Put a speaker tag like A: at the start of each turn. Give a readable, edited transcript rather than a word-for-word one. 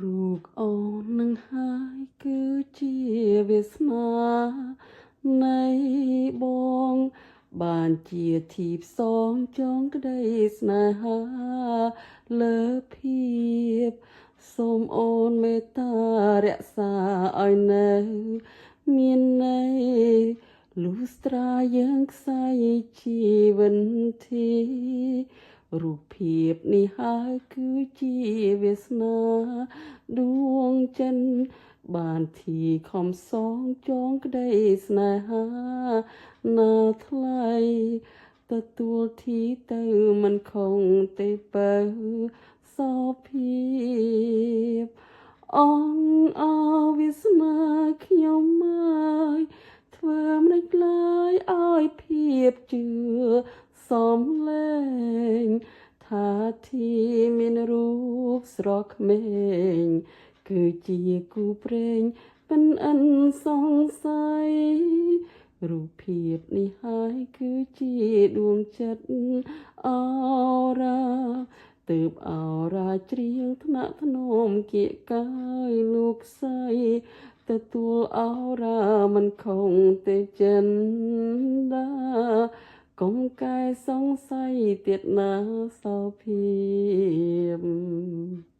A: រូបអូននឹងហើយគឺជាវាសនានៃបងបានជាទីផ្សងចងក្តីស្នេហាលើភាពសូមអូនមេត្តារក្សាឲ្យនៅមានន័យលុះស្ត្រាយើងខ្សែជីវិនធីរូបភាពនេះហើយគឺជាវាសនាដួងចិនបានទីខំសងចងក្តីស្នេហាណាថ្លៃទទួលទីទៅមិនខុងទេបើសោភាពអងអវាសនាខ្ញុំមកធ្វើមិនខ្លាយឲ្យភាពជឿសំលែងថាទីមានរូបស្រស់ក្មេងគឺជាគូព្រេងមិនអិនសង្ស័យរូបភាពនេះហើយគឺជាដួងចិត្តអរ៉ាទើបអរ៉ាច្រៀងថ្នាក់ថ្នមគៀកកាយលោកស្រីទទួលអរ៉ាមិនខុងទេចិនដាកុំកែសង្ស័យទៀតណាសោភាព